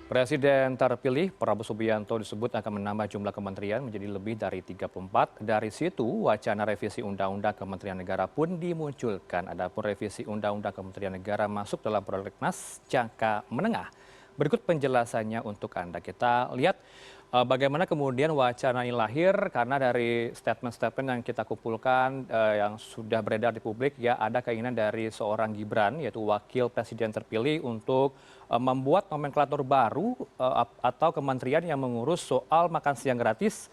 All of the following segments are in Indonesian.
Presiden terpilih Prabowo Subianto disebut akan menambah jumlah kementerian menjadi lebih dari 34. Dari situ, wacana revisi Undang-Undang Kementerian Negara pun dimunculkan. Adapun revisi Undang-Undang Kementerian Negara masuk dalam prolegnas jangka menengah. Berikut penjelasannya untuk Anda. Kita lihat bagaimana kemudian wacana ini lahir karena dari statement-statement yang kita kumpulkan yang sudah beredar di publik, ya ada keinginan dari seorang Gibran yaitu wakil presiden terpilih untuk membuat nomenklatur baru atau kementerian yang mengurus soal makan siang gratis,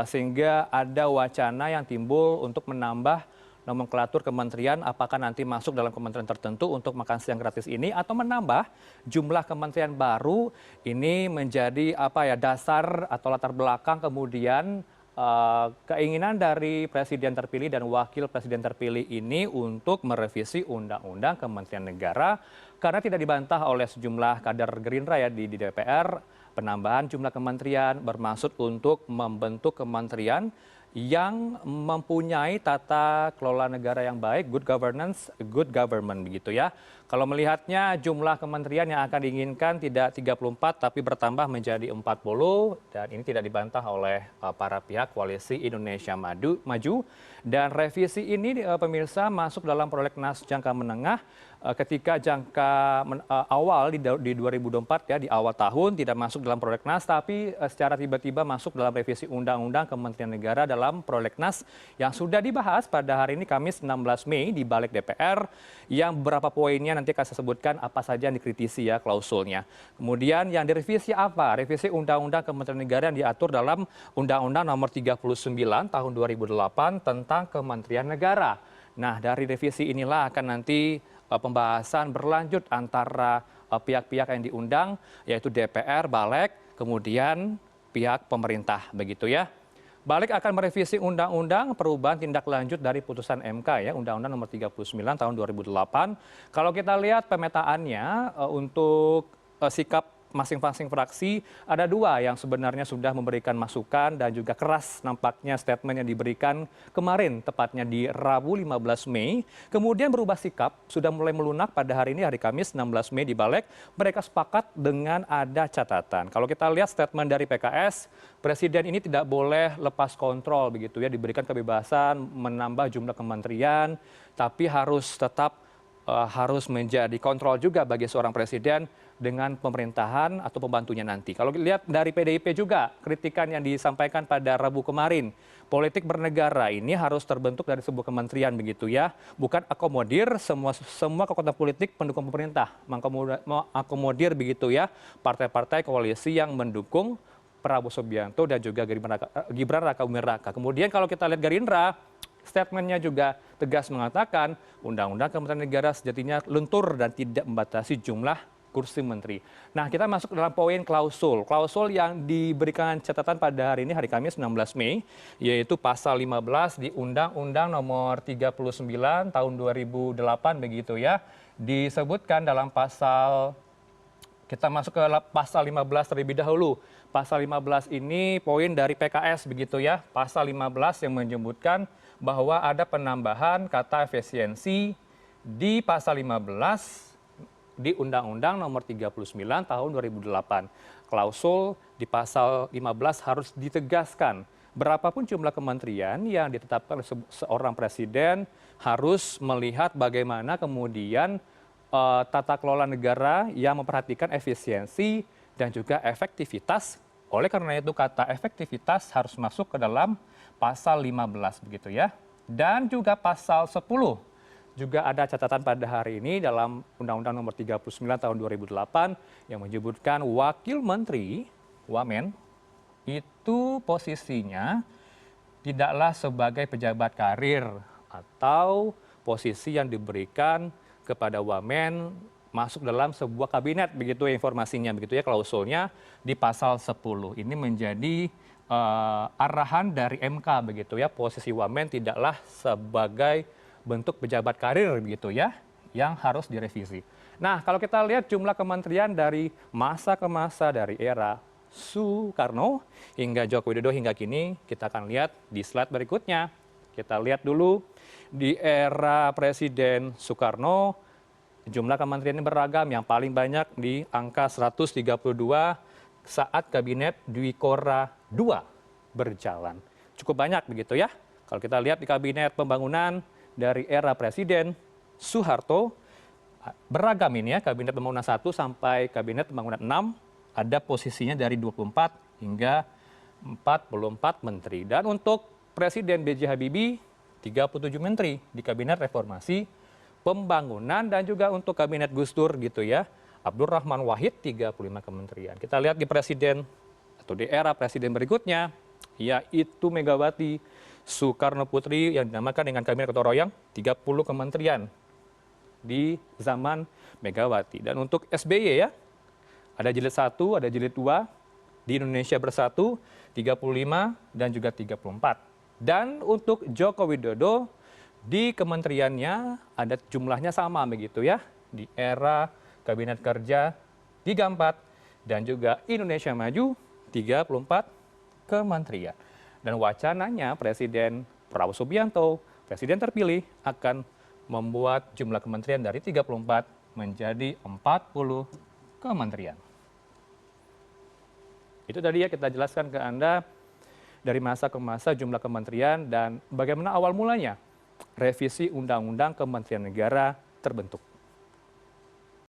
sehingga ada wacana yang timbul untuk menambah nomenklatur kementerian, apakah nanti masuk dalam kementerian tertentu untuk makan siang gratis ini atau menambah jumlah kementerian baru. Ini menjadi dasar atau latar belakang kemudian keinginan dari presiden terpilih dan wakil presiden terpilih ini untuk merevisi Undang-Undang Kementerian Negara karena tidak dibantah oleh sejumlah kader Gerindra ya di DPR. Penambahan jumlah kementerian bermaksud untuk membentuk kementerian yang mempunyai tata kelola negara yang baik, good governance, good government begitu ya. Kalau melihatnya jumlah kementerian yang akan diinginkan tidak 34 tapi bertambah menjadi 40 dan ini tidak dibantah oleh para pihak koalisi Indonesia Maju. Dan revisi ini pemirsa masuk dalam prolegnas jangka menengah ketika awal di 2024 ya, di awal tahun tidak masuk dalam prolegnas tapi secara tiba-tiba masuk dalam revisi Undang-Undang Kementerian Negara dalam prolegnas yang sudah dibahas pada hari ini Kamis 16 Mei di Balik DPR, yang beberapa poinnya nanti akan saya sebutkan apa saja yang dikritisi ya klausulnya. Kemudian yang direvisi apa? Revisi Undang-Undang Kementerian Negara yang diatur dalam Undang-Undang Nomor 39 Tahun 2008 tentang Kementerian Negara. Nah, dari revisi inilah akan nanti pembahasan berlanjut antara pihak-pihak yang diundang, yaitu DPR, Balik, kemudian pihak pemerintah begitu ya. Balik akan merevisi Undang-Undang Perubahan Tindak Lanjut dari Putusan MK ya, Undang-Undang Nomor 39 Tahun 2008. Kalau kita lihat pemetaannya untuk sikap masing-masing fraksi, ada dua yang sebenarnya sudah memberikan masukan dan juga keras nampaknya statement yang diberikan kemarin, tepatnya di Rabu 15 Mei. Kemudian berubah sikap, sudah mulai melunak pada hari ini, hari Kamis 16 Mei di Balik. Mereka sepakat dengan ada catatan. Kalau kita lihat statement dari PKS, Presiden ini tidak boleh lepas kontrol begitu ya, diberikan kebebasan menambah jumlah kementerian, tapi harus tetap harus menjadi kontrol juga bagi seorang presiden dengan pemerintahan atau pembantunya nanti. Kalau lihat dari PDIP juga, kritikan yang disampaikan pada Rabu kemarin, politik bernegara ini harus terbentuk dari sebuah kementerian begitu ya, bukan akomodir semua kekuatan politik pendukung pemerintah, mengakomodir begitu ya partai-partai koalisi yang mendukung Prabowo Subianto dan juga Gibran Rakabuming Raka. Kemudian kalau kita lihat Gerindra, statementnya juga tegas mengatakan Undang-Undang Kementerian Negara sejatinya luntur dan tidak membatasi jumlah kursi menteri. Nah, kita masuk dalam poin klausul. Klausul yang diberikan catatan pada hari ini, hari Kamis 16 Mei, yaitu pasal 15 di Undang-Undang Nomor 39 Tahun 2008 begitu ya. Disebutkan dalam pasal, kita masuk ke pasal 15 terlebih dahulu. Pasal 15 ini poin dari PKS begitu ya. Pasal 15 yang menyebutkan bahwa ada penambahan kata efisiensi di pasal 15 di Undang-Undang Nomor 39 Tahun 2008. Klausul di pasal 15 harus ditegaskan. Berapapun jumlah kementerian yang ditetapkan oleh seorang presiden harus melihat bagaimana kemudian tata kelola negara yang memperhatikan efisiensi dan juga efektivitas. Oleh karena itu kata efektivitas harus masuk ke dalam pasal 15 begitu ya. Dan juga pasal 10 juga ada catatan pada hari ini dalam Undang-Undang Nomor 39 Tahun 2008 yang menyebutkan wakil menteri, Wamen, itu posisinya tidaklah sebagai pejabat karir atau posisi yang diberikan kepada Wamen masuk dalam sebuah kabinet begitu ya, informasinya begitu ya, klausulnya di pasal 10. Ini menjadi arahan dari MK begitu ya, posisi Wamen tidaklah sebagai bentuk pejabat karir begitu ya, yang harus direvisi. Nah, kalau kita lihat jumlah kementerian dari masa ke masa, dari era Soekarno hingga Joko Widodo hingga kini, kita akan lihat di slide berikutnya. Kita lihat dulu di era Presiden Soekarno, jumlah kementerian ini beragam, yang paling banyak di angka 132 saat Kabinet Dwi Korra II berjalan. Cukup banyak begitu ya. Kalau kita lihat di Kabinet Pembangunan dari era Presiden Soeharto, beragam ini ya, Kabinet Pembangunan 1 sampai Kabinet Pembangunan 6, ada posisinya dari 24 hingga 44 menteri. Dan untuk Presiden B.J. Habibie, 37 menteri di Kabinet Reformasi Pembangunan, dan juga untuk Kabinet Gus Dur gitu ya, Abdurrahman Wahid 35 kementerian. Kita lihat di presiden atau di era presiden berikutnya, yaitu Megawati Soekarno Putri yang dinamakan dengan Kabinet Gotong Royong, 30 kementerian di zaman Megawati. Dan untuk SBY ya, ada jilid 1, ada jilid 2, di Indonesia Bersatu 35 dan juga 34. Dan untuk Joko Widodo, di kementeriannya ada jumlahnya sama begitu ya, di era Kabinet Kerja 34 dan juga Indonesia Maju 34 kementerian. Dan wacananya Presiden Prabowo Subianto, Presiden terpilih, akan membuat jumlah kementerian dari 34 menjadi 40 kementerian. Itu tadi ya kita jelaskan ke Anda dari masa ke masa jumlah kementerian dan bagaimana awal mulanya revisi Undang-Undang Kementerian Negara terbentuk.